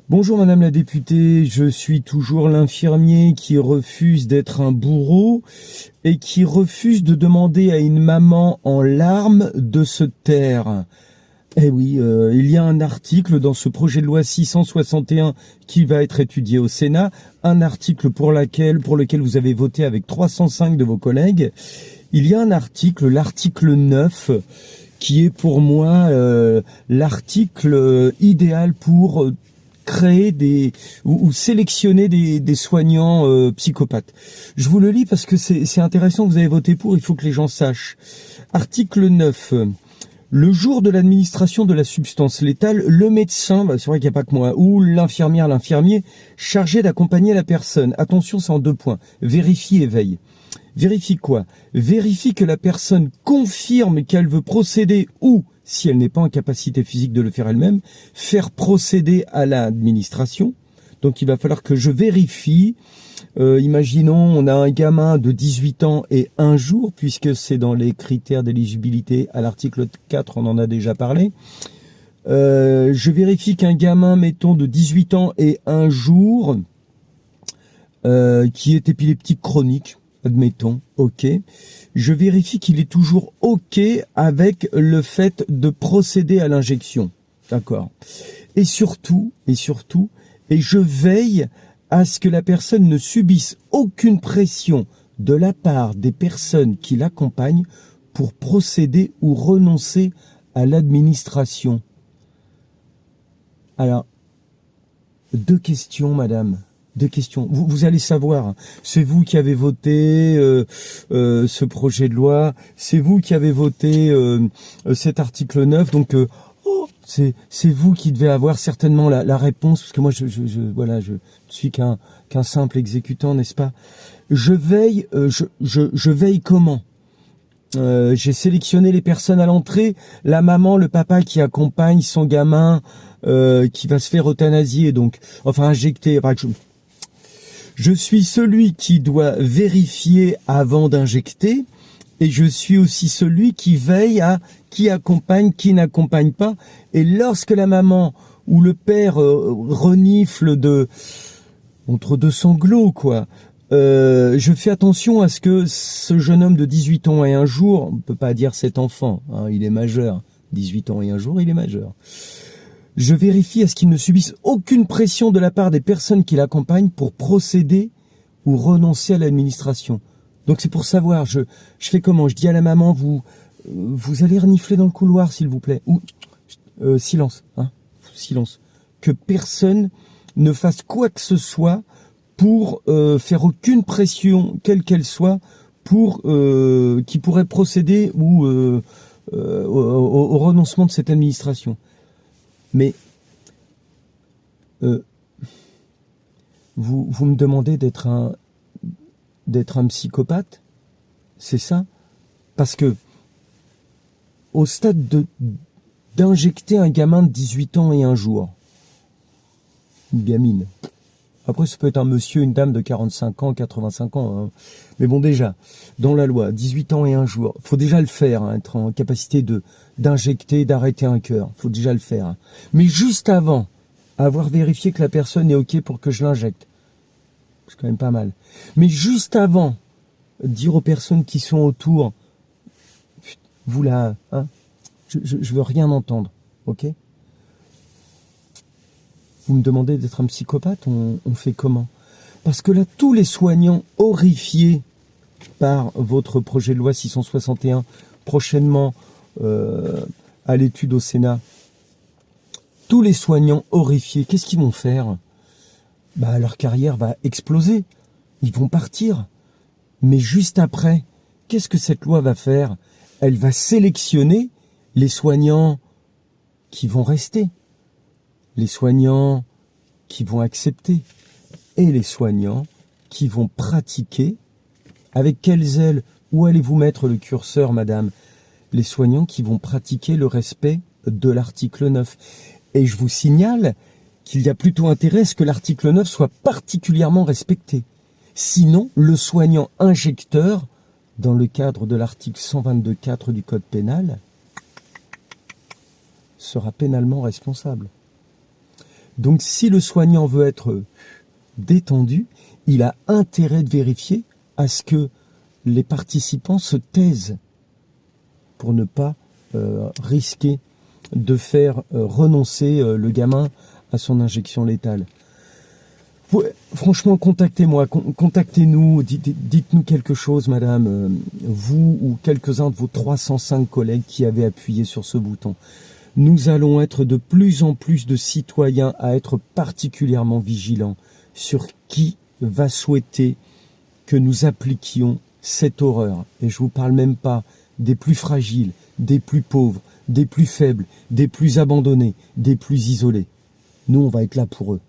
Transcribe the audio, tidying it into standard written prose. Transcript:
Bonjour Madame la députée, je suis toujours l'infirmier qui refuse d'être un bourreau et qui refuse de demander à une maman en larmes de se taire. Eh oui, il y a un article dans ce projet de loi 661 qui va être étudié au Sénat, un article pour lequel vous avez voté avec 305 de vos collègues. Il y a un article, l'article 9, qui est pour moi l'article idéal pour créer ou sélectionner des soignants psychopathes. Je vous le lis parce que c'est intéressant, vous avez voté pour, il faut que les gens sachent. Article 9. Le jour de l'administration de la substance létale, le médecin, c'est vrai qu'il n'y a pas que moi, ou l'infirmière, l'infirmier, chargé d'accompagner la personne. Attention, c'est en 2 points. Vérifie et veille. Vérifie quoi? Vérifie que la personne confirme qu'elle veut procéder ou, si elle n'est pas en capacité physique de le faire elle-même, faire procéder à l'administration. Donc il va falloir que je vérifie. Imaginons, on a un gamin de 18 ans et 1 jour, puisque c'est dans les critères d'éligibilité à l'article 4, on en a déjà parlé. Je vérifie qu'un gamin, mettons, de 18 ans et 1 jour, qui est épileptique chronique, admettons, ok. Je vérifie qu'il est toujours ok avec le fait de procéder à l'injection, d'accord. Et surtout, je veille à ce que la personne ne subisse aucune pression de la part des personnes qui l'accompagnent pour procéder ou renoncer à l'administration. Alors, 2 questions, madame. 2 questions. Vous allez savoir, c'est vous qui avez voté ce projet de loi, c'est vous qui avez voté cet article 9, donc c'est vous qui devez avoir certainement la réponse, parce que moi je suis qu'un simple exécutant, n'est-ce pas? Je veille, je veille comment? J'ai sélectionné les personnes à l'entrée, la maman, le papa qui accompagne son gamin qui va se faire euthanasier, donc enfin injecter. Enfin, je suis celui qui doit vérifier avant d'injecter, et je suis aussi celui qui veille à qui accompagne, qui n'accompagne pas. Et lorsque la maman ou le père renifle entre 2 sanglots, quoi, je fais attention à ce que ce jeune homme de 18 ans et 1 jour, on ne peut pas dire cet enfant, hein, il est majeur, 18 ans et 1 jour, il est majeur. Je vérifie à ce qu'il ne subisse aucune pression de la part des personnes qui l'accompagnent pour procéder ou renoncer à l'administration. Donc c'est pour savoir, je fais comment? Je dis à la maman, vous allez renifler dans le couloir, s'il vous plaît. Ou silence, hein, silence. Que personne ne fasse quoi que ce soit pour faire aucune pression, quelle qu'elle soit, pour qui pourrait procéder ou au renoncement de cette administration. Mais vous me demandez d'être un psychopathe, c'est ça? Parce que au stade d'injecter un gamin de 18 ans et 1 jour, une gamine, après ça peut être un monsieur, une dame de 45 ans, 85 ans, hein. Mais bon, déjà, dans la loi, 18 ans et 1 jour, faut déjà le faire, hein, être en capacité d'injecter, d'arrêter un cœur, faut déjà le faire. Hein. Mais juste avant, avoir vérifié que la personne est ok pour que je l'injecte, c'est quand même pas mal. Mais juste avant, dire aux personnes qui sont autour, vous là, hein, je veux rien entendre, ok? Vous me demandez d'être un psychopathe, on fait comment? Parce que là, tous les soignants horrifiés par votre projet de loi 661, prochainement à l'étude au Sénat, tous les soignants horrifiés, qu'est-ce qu'ils vont faire? Bah, leur carrière va exploser. Ils vont partir. Mais juste après, qu'est-ce que cette loi va faire? Elle va sélectionner les soignants qui vont rester, les soignants qui vont accepter et les soignants qui vont pratiquer. Avec quelles ailes? Où allez-vous mettre le curseur, madame? Les soignants qui vont pratiquer le respect de l'article 9. Et je vous signale qu'il y a plutôt intérêt à ce que l'article 9 soit particulièrement respecté. Sinon, le soignant injecteur, dans le cadre de l'article 122.4 du Code pénal, sera pénalement responsable. Donc si le soignant veut être détendu, il a intérêt de vérifier à ce que les participants se taisent pour ne pas risquer de faire renoncer le gamin à son injection létale. Franchement, contactez-moi, contactez-nous, dites-nous quelque chose, madame, vous ou quelques-uns de vos 305 collègues qui avaient appuyé sur ce bouton. Nous allons être de plus en plus de citoyens à être particulièrement vigilants sur qui va souhaiter que nous appliquions cette horreur. Et je vous parle même pas des plus fragiles, des plus pauvres, des plus faibles, des plus abandonnés, des plus isolés. Nous, on va être là pour eux.